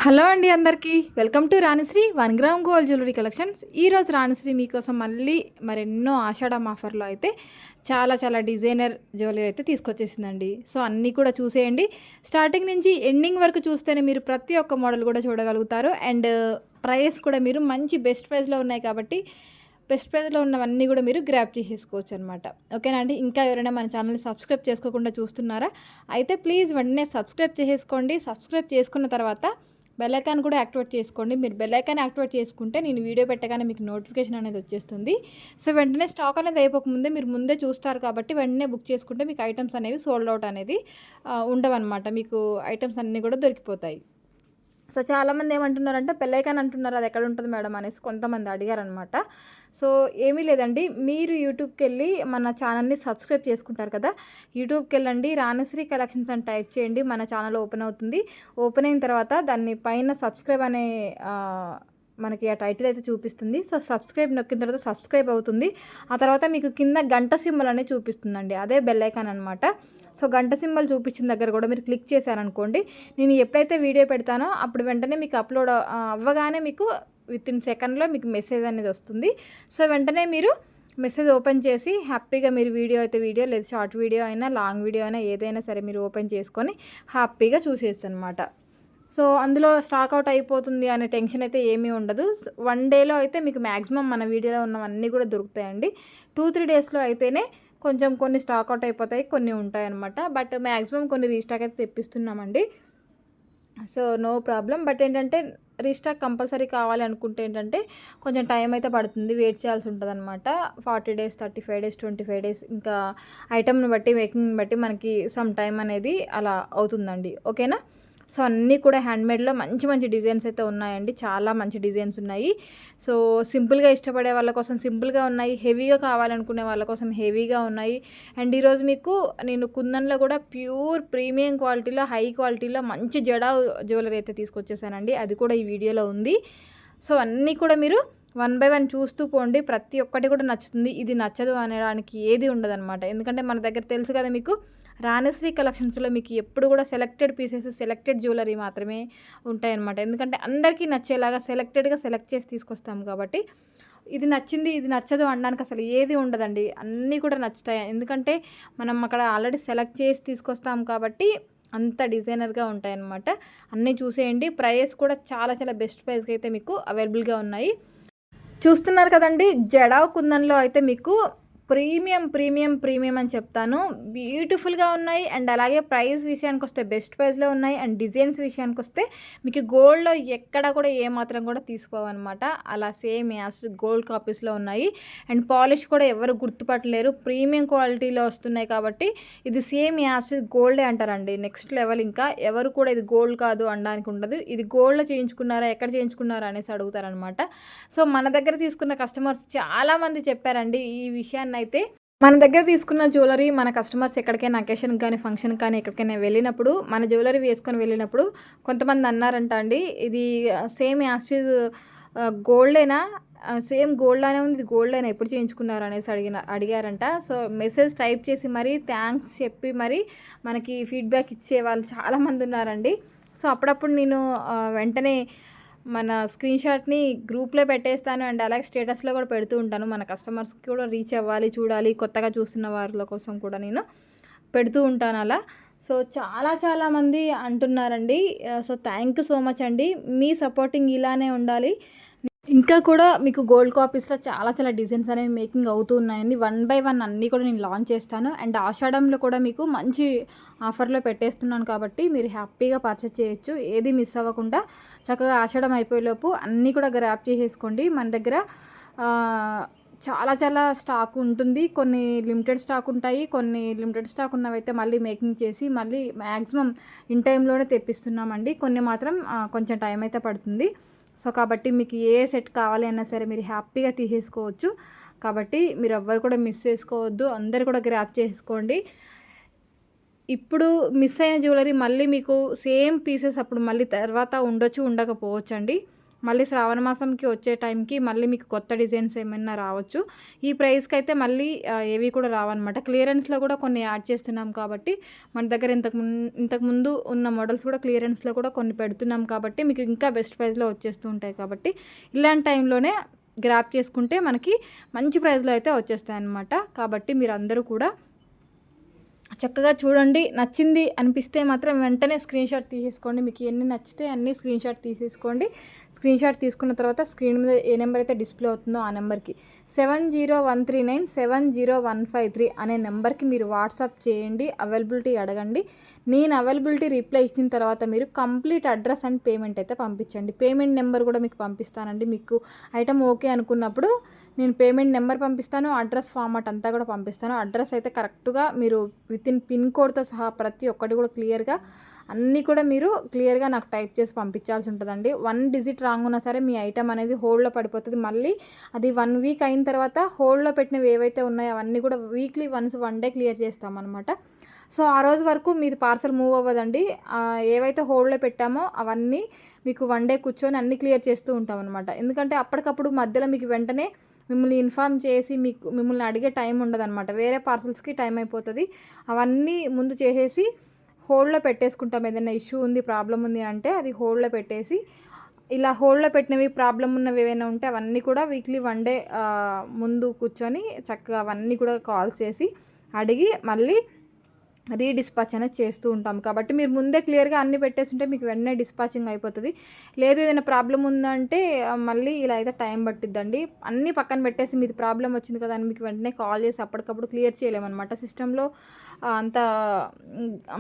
Hello అండి అందరికీ welcome to Ranishri 1 gram gold jewellery collections. ఈరోజు రాణిశ్రీ మీకోసం మళ్ళీ మరెన్నో ఆషాఢం ఆఫర్లో అయితే చాలా చాలా డిజైనర్ జ్యువెలరీ అయితే తీసుకొచ్చేసిందండి. సో అన్నీ కూడా చూసేయండి. స్టార్టింగ్ నుంచి ఎండింగ్ వరకు చూస్తేనే మీరు ప్రతి ఒక్క మోడల్ కూడా చూడగలుగుతారు. అండ్ ప్రైస్ కూడా మీరు మంచి బెస్ట్ ప్రైస్లో ఉన్నాయి కాబట్టి బెస్ట్ ప్రైస్లో ఉన్నవన్నీ కూడా మీరు గ్రాప్ చేసేసుకోవచ్చు అనమాట. ఓకేనా అండి. ఇంకా ఎవరైనా మన ఛానల్ని సబ్స్క్రైబ్ చేసుకోకుండా చూస్తున్నారా అయితే ప్లీజ్ వెంటనే సబ్స్క్రైబ్ చేసేసుకోండి. సబ్స్క్రైబ్ చేసుకున్న తర్వాత బెల్ ఐకాన్ కూడా యాక్టివేట్ చేసుకోండి. మీరు బెల్ ఐకాన్ యాక్టివేట్ చేసుకుంటే నేను వీడియో పెట్టగానే మీకు నోటిఫికేషన్ అనేది వచ్చేస్తుంది. సో వెంటనే స్టాక్ అనేది అయిపోకముందే మీరు ముందే చూస్తారు కాబట్టి వెంటనే బుక్ చేసుకుంటే మీకు ఐటమ్స్ అనేవి సోల్డ్ అవుట్ అనేది ఉండవన్నమాట. మీకు ఐటమ్స్ అన్నీ కూడా దొరికిపోతాయి. సో చాలామంది ఏమంటున్నారంటే బెల్ ఐకాన్ అంటున్నారు, అది ఎక్కడ ఉంటుంది మేడం అనేసి కొంతమంది అడిగారనమాట. సో ఏమీ లేదండి, మీరు యూట్యూబ్కి వెళ్ళి మన ఛానల్ని సబ్స్క్రైబ్ చేసుకుంటారు కదా, యూట్యూబ్కి వెళ్ళండి, రాణిశ్రీ కలెక్షన్స్ అని టైప్ చేయండి, మన ఛానల్ ఓపెన్ అవుతుంది. ఓపెన్ అయిన తర్వాత దాన్ని పైన సబ్స్క్రైబ్ అనే మనకి ఆ టైటిల్ అయితే చూపిస్తుంది. సో సబ్స్క్రైబ్ నొక్కిన తర్వాత సబ్స్క్రైబ్ అవుతుంది. ఆ తర్వాత మీకు కింద గంట సింబల్ అనేది చూపిస్తుందండి, అదే బెల్ ఐకాన్ అనమాట. సో గంట సింబల్ చూపించిన దగ్గర కూడా మీరు క్లిక్ చేశారనుకోండి, నేను ఎప్పుడైతే వీడియో పెడతానో అప్పుడు వెంటనే మీకు అప్లోడ్ అవ్వగానే మీకు వితిన్ సెకండ్లో మీకు మెసేజ్ అనేది వస్తుంది. సో వెంటనే మీరు మెసేజ్ ఓపెన్ చేసి హ్యాపీగా మీరు వీడియో అయితే వీడియో, లేదా షార్ట్ వీడియో అయినా లాంగ్ వీడియో అయినా ఏదైనా సరే మీరు ఓపెన్ చేసుకొని హ్యాపీగా చూసేస్తాను అనమాట. సో అందులో స్టాక్ అవుట్ అయిపోతుంది అనే టెన్షన్ అయితే ఏమీ ఉండదు. 1 డేలో అయితే మీకు మ్యాక్సిమం మన వీడియోలో ఉన్నవన్నీ కూడా దొరుకుతాయండి. 2-3 డేస్లో అయితేనే కొంచెం కొన్ని స్టాక్ అవుట్ అయిపోతాయి, కొన్ని ఉంటాయన్నమాట. బట్ మ్యాక్సిమం కొన్ని రీస్టాక్ అయితే తెప్పిస్తున్నామండి. So no problem. బట్ ఏంటంటే రీస్టాక్ కంపల్సరీ కావాలి అనుకుంటే ఏంటంటే కొంచెం టైం అయితే పడుతుంది, వెయిట్ చేయాల్సి ఉంటుంది అనమాట. 40 డేస్, 35 డేస్, 25 డేస్, ఇంకా ఐటమ్ని బట్టి మేకింగ్ని బట్టి మనకి సమ్ టైం అనేది అలా అవుతుందండి. ఓకేనా. సో అన్నీ కూడా హ్యాండ్మేడ్లో మంచి మంచి డిజైన్స్ అయితే ఉన్నాయండి, చాలా మంచి డిజైన్స్ ఉన్నాయి. సో సింపుల్గా ఇష్టపడే వాళ్ళ కోసం సింపుల్గా ఉన్నాయి, హెవీగా కావాలనుకునే వాళ్ళ కోసం హెవీగా ఉన్నాయి. అండ్ ఈరోజు మీకు నేను కుందన్లో కూడా ప్యూర్ ప్రీమియం క్వాలిటీలో, హై క్వాలిటీలో మంచి జడా జ్యువెలరీ అయితే తీసుకొచ్చేసానండి, అది కూడా ఈ వీడియోలో ఉంది. సో అన్నీ కూడా మీరు 1 బై 1 చూస్తూ పోండి, ప్రతి ఒక్కటి కూడా నచ్చుతుంది. ఇది నచ్చదు అనడానికి ఏది ఉండదన్నమాట. ఎందుకంటే మన దగ్గర తెలుసు కదా మీకు, రాణిశ్రీ కలెక్షన్స్లో మీకు ఎప్పుడు కూడా సెలెక్టెడ్ పీసెస్, సెలెక్టెడ్ జ్యువెలరీ మాత్రమే ఉంటాయన్నమాట. ఎందుకంటే అందరికీ నచ్చేలాగా సెలెక్టెడ్గా సెలెక్ట్ చేసి తీసుకొస్తాం కాబట్టి ఇది నచ్చింది, ఇది నచ్చదు అనడానికి అసలు ఏది ఉండదండి, అన్నీ కూడా నచ్చుతాయి. ఎందుకంటే మనం అక్కడ ఆల్రెడీ సెలెక్ట్ చేసి తీసుకొస్తాం కాబట్టి అంత డిజైనర్గా ఉంటాయన్నమాట. అన్నీ చూసేయండి. ప్రైస్ కూడా చాలా చాలా బెస్ట్ ప్రైస్కి అయితే మీకు అవైలబుల్గా ఉన్నాయి. చూస్తున్నారు కదండి, జడా కుందన్లో అయితే మీకు ప్రీమియం ప్రీమియం ప్రీమియం అని చెప్తాను, బ్యూటిఫుల్గా ఉన్నాయి. అండ్ అలాగే ప్రైస్ విషయానికి వస్తే బెస్ట్ ప్రైస్లో ఉన్నాయి. అండ్ డిజైన్స్ విషయానికి వస్తే మీకు గోల్డ్లో ఎక్కడ కూడా ఏమాత్రం కూడా తీసుకోవన్నమాట, అలా సేమ్ యాస్ గోల్డ్ కాపీస్లో ఉన్నాయి. అండ్ పాలిష్ కూడా ఎవరు గుర్తుపట్టలేరు, ప్రీమియం క్వాలిటీలో వస్తున్నాయి కాబట్టి ఇది సేమ్ యాస్ గోల్డే అంటారండి. నెక్స్ట్ లెవెల్, ఇంకా ఎవరు కూడా ఇది గోల్డ్ కాదు అనడానికి ఉండదు. ఇది గోల్డ్లో చేయించుకున్నారా, ఎక్కడ చేయించుకున్నారా అనేసి అడుగుతారనమాట. సో మన దగ్గర తీసుకున్న కస్టమర్స్ చాలామంది చెప్పారండి ఈ విషయాన్ని. అయితే మన దగ్గర తీసుకున్న జ్యువెలరీ మన కస్టమర్స్ ఎక్కడికైనా అకేషన్కి కానీ, ఫంక్షన్ కానీ, ఎక్కడికైనా వెళ్ళినప్పుడు మన జ్యువెలరీ వేసుకొని వెళ్ళినప్పుడు కొంతమంది అన్నారంట అండి, ఇది సేమ్ యాస్టీజ్ గోల్డేనా, సేమ్ గోల్డ్లానే ఉంది, ఇది గోల్డేనా, ఎప్పుడు చేయించుకున్నారు అనేసి అడిగారంట. సో మెసేజ్ టైప్ చేసి మరీ థ్యాంక్స్ చెప్పి మరి మనకి ఫీడ్బ్యాక్ ఇచ్చే వాళ్ళు చాలామంది ఉన్నారండి. సో అప్పుడప్పుడు నేను వెంటనే మన స్క్రీన్ షాట్ని గ్రూప్లో పెట్టేస్తాను. అండ్ అలాగే స్టేటస్లో కూడా పెడుతూ ఉంటాను, మన కస్టమర్స్కి కూడా రీచ్ అవ్వాలి, చూడాలి, కొత్తగా చూస్తున్న వాళ్ళ కోసం కూడా నేను పెడుతూ ఉంటాను అలా. సో చాలామంది అంటున్నారండి. So thank you so much అండి, మీ సపోర్టింగ్ ఇలానే ఉండాలి. ఇంకా కూడా మీకు గోల్డ్ కాపీస్లో చాలా చాలా డిజైన్స్ అనేవి మేకింగ్ అవుతూ ఉన్నాయండి. 1 బై 1 అన్నీ కూడా నేను లాంచ్ చేస్తాను. అండ్ ఆషాఢంలో కూడా మీకు మంచి ఆఫర్లో పెట్టేస్తున్నాను కాబట్టి మీరు హ్యాపీగా పర్చేస్ చేయొచ్చు, ఏది మిస్ అవ్వకుండా. చక్కగా ఆషాఢం అయిపోయేలోపు అన్నీ కూడా గ్రాప్ చేసేసుకోండి. మన దగ్గర చాలా చాలా స్టాక్ ఉంటుంది, కొన్ని లిమిటెడ్ స్టాక్ ఉంటాయి, కొన్ని లిమిటెడ్ స్టాక్ ఉన్నవైతే మళ్ళీ మేకింగ్ చేసి మళ్ళీ మ్యాక్సిమం ఇన్ టైంలోనే తెప్పిస్తున్నామండి. కొన్ని మాత్రం కొంచెం టైం అయితే పడుతుంది. సో కాబట్టి మీకు ఏ సెట్ కావాలి అన్నా సరే మీరు హ్యాపీగా తీసేసుకోవచ్చు. కాబట్టి మీరు ఎవ్వరు కూడా మిస్ చేసుకోవద్దు, అందరు కూడా గ్రాప్ చేసుకోండి. ఇప్పుడు మిస్ అయిన జ్యువెలరీ మళ్ళీ మీకు సేమ్ పీసెస్ అప్పుడు మళ్ళీ తర్వాత ఉండొచ్చు, ఉండకపోవచ్చు అండి. మళ్ళీ శ్రావణ మాసంకి వచ్చే టైంకి మళ్ళీ మీకు కొత్త డిజైన్స్ ఏమైనా రావచ్చు. ఈ ప్రైస్కి అయితే మళ్ళీ ఏవి కూడా రావన్నమాట. క్లియరెన్స్లో కూడా కొన్ని యాడ్ చేస్తున్నాం కాబట్టి మన దగ్గర ఇంతకుముందు ఉన్న మోడల్స్ కూడా క్లియరెన్స్లో కూడా కొన్ని పెడుతున్నాం కాబట్టి మీకు ఇంకా బెస్ట్ ప్రైస్లో వచ్చేస్తూ ఉంటాయి. కాబట్టి ఇలాంటి టైంలోనే గ్రాప్ చేసుకుంటే మనకి మంచి ప్రైస్లో అయితే వచ్చేస్తాయి అన్నమాట. కాబట్టి మీరు అందరూ కూడా చక్కగా చూడండి. నచ్చింది అనిపిస్తే మాత్రం వెంటనే స్క్రీన్షాట్ తీసేసుకోండి. మీకు ఎన్ని నచ్చితే అన్ని స్క్రీన్షాట్ తీసేసుకోండి. స్క్రీన్షాట్ తీసుకున్న తర్వాత స్క్రీన్ మీద ఏ నెంబర్ అయితే డిస్ప్లే అవుతుందో ఆ నెంబర్కి 7013970153 అనే నెంబర్కి మీరు వాట్సాప్ చేయండి. అవైలబిలిటీ అడగండి. నేను అవైలబిలిటీ రిప్లై ఇచ్చిన తర్వాత మీరు కంప్లీట్ అడ్రస్ అండ్ పేమెంట్ అయితే పంపించండి. పేమెంట్ నెంబర్ కూడా మీకు పంపిస్తానండి. మీకు ఐటమ్ ఓకే అనుకున్నప్పుడు నేను పేమెంట్ నెంబర్ పంపిస్తాను, అడ్రస్ ఫార్మాట్ అంతా కూడా పంపిస్తాను. అడ్రస్ అయితే కరెక్ట్గా మీరు వితిన్ పిన్ కోడ్తో సహా ప్రతి ఒక్కటి కూడా క్లియర్గా అన్నీ కూడా మీరు క్లియర్గా నాకు టైప్ చేసి పంపించాల్సి ఉంటుందండి. 1 డిజిట్ రాంగ్ ఉన్నా సరే మీ ఐటమ్ అనేది హోల్డ్లో పడిపోతుంది. మళ్ళీ అది 1 వీక్ అయిన తర్వాత హోల్డ్లో పెట్టినవి ఏవైతే ఉన్నాయో అవన్నీ కూడా వీక్లీ వన్స్ 1 డే క్లియర్ చేస్తామన్నమాట. సో ఆ రోజు వరకు మీది పార్సల్ మూవ్ అవ్వదండి. ఏవైతే హోల్డ్లో పెట్టామో అవన్నీ మీకు 1 డే కూర్చొని అన్నీ క్లియర్ చేస్తూ ఉంటాం అనమాట. ఎందుకంటే అప్పటికప్పుడు మధ్యలో మీకు వెంటనే మిమ్మల్ని ఇన్ఫామ్ చేసి మిమ్మల్ని అడిగే టైం ఉండదన్నమాట. వేరే పార్సల్స్కి టైం అయిపోతుంది. అవన్నీ ముందు చేసేసి హోల్డ్లో పెట్టేసుకుంటాం. ఏదైనా ఇష్యూ ఉంది, ప్రాబ్లం ఉంది అంటే అది హోల్డ్లో పెట్టేసి ఇలా హోల్డ్లో పెట్టినవి ప్రాబ్లం ఉన్నవి ఏవైనా ఉంటే అవన్నీ కూడా వీక్లీ 1 డే ముందు కూర్చొని చక్కగా అవన్నీ కూడా కాల్స్ చేసి అడిగి మళ్ళీ రీడిస్పాచ్ అనేది చేస్తూ ఉంటాం. కాబట్టి మీరు ముందే క్లియర్గా అన్నీ పెట్టేస్తుంటే మీకు వెంటనే డిస్పాచింగ్ అయిపోతుంది. లేదు ఏదైనా ప్రాబ్లం ఉందంటే మళ్ళీ ఇలా అయితే టైం పట్టిద్దండి. అన్నీ పక్కన పెట్టేసి మీది ప్రాబ్లం వచ్చింది కదా అని మీకు వెంటనే కాల్ చేసి అప్పటికప్పుడు క్లియర్ చేయలేమన్నమాట. సిస్టంలో అంత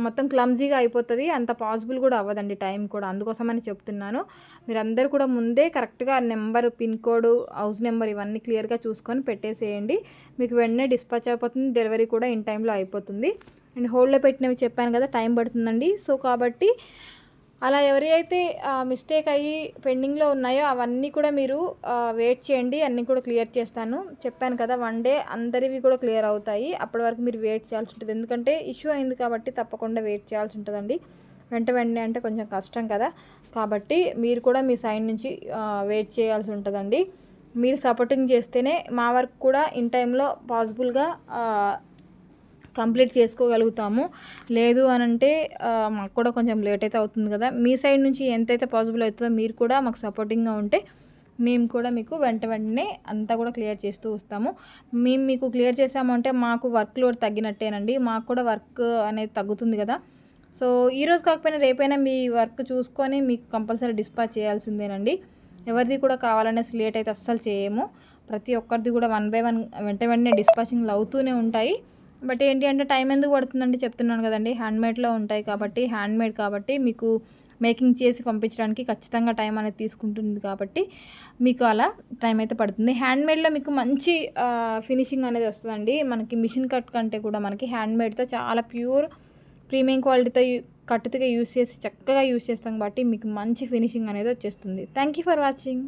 మొత్తం క్లమ్జీగా అయిపోతుంది. అంత పాసిబుల్ కూడా అవ్వదండి టైం కూడా. అందుకోసమని చెప్తున్నాను. మీరందరూ కూడా ముందే కరెక్ట్గా number, pin code, house number ఇవన్నీ క్లియర్గా చూసుకొని పెట్టేసేయండి. మీకు వెంటనే డిస్పాచ్ అయిపోతుంది. డెలివరీ కూడా ఇన్ టైంలో అయిపోతుంది. అండ్ హోల్డ్లో పెట్టినవి చెప్పాను కదా టైం పడుతుందండి. సో కాబట్టి అలా ఎవరైతే మిస్టేక్ అయ్యి పెండింగ్లో ఉన్నాయో అవన్నీ కూడా మీరు వెయిట్ చేయండి. అన్నీ కూడా క్లియర్ చేస్తాను. చెప్పాను కదా 1 డే అందరివి కూడా క్లియర్ అవుతాయి. అప్పటి వరకు మీరు వెయిట్ చేయాల్సి ఉంటుంది. ఎందుకంటే ఇష్యూ అయింది కాబట్టి తప్పకుండా వెయిట్ చేయాల్సి ఉంటుందండి. వెంటనే అంటే కొంచెం కష్టం కదా. కాబట్టి మీరు కూడా మీ సైడ్ నుంచి వెయిట్ చేయాల్సి ఉంటుందండి. మీరు సపోర్టింగ్ చేస్తేనే మా వర్క్ కూడా ఇన్ టైంలో పాసిబుల్గా కంప్లీట్ చేసుకోగలుగుతాము. లేదు అని అంటే మాకు కూడా కొంచెం లేట్ అయితే అవుతుంది కదా. మీ సైడ్ నుంచి ఎంతైతే పాసిబుల్ అవుతుందో మీరు కూడా మాకు సపోర్టింగ్గా ఉంటే మేము కూడా మీకు వెంటనే అంతా కూడా క్లియర్ చేస్తూ వస్తాము. మేము మీకు క్లియర్ చేసామంటే మాకు వర్క్ లోడ్ తగ్గినట్టేనండి. మాకు కూడా వర్క్ అనేది తగ్గుతుంది కదా. సో ఈరోజు కాకపోయినా రేపైనా మీ వర్క్ చూసుకొని మీకు కంపల్సరీ డిస్పాచ్ చేయాల్సిందేనండి. ఎవరిది కూడా కావాలనేసి లేట్ అయితే అస్సలు చేయము. ప్రతి ఒక్కరిది కూడా 1 బై 1 వెంటనే డిస్పాచింగ్లు అవుతూనే ఉంటాయి. బట్ ఏంటి అంటే టైం ఎందుకు పడుతుందంటే చెప్తున్నాను కదండి. హ్యాండ్మేడ్లో ఉంటాయి కాబట్టి, హ్యాండ్మేడ్ కాబట్టి మీకు మేకింగ్ చేసి పంపించడానికి ఖచ్చితంగా టైం అనేది తీసుకుంటుంది. కాబట్టి మీకు అలా టైం అయితే పడుతుంది. హ్యాండ్మేడ్లో మీకు మంచి ఫినిషింగ్ అనేది వస్తుందండి. మనకి మిషన్ కట్ కంటే కూడా మనకి హ్యాండ్మేడ్తో చాలా ప్యూర్ ప్రీమియం క్వాలిటీతో కట్టుగా యూస్ చేసి చక్కగా యూస్ చేస్తాం కాబట్టి మీకు మంచి ఫినిషింగ్ అనేది వచ్చేస్తుంది. Thank you for watching.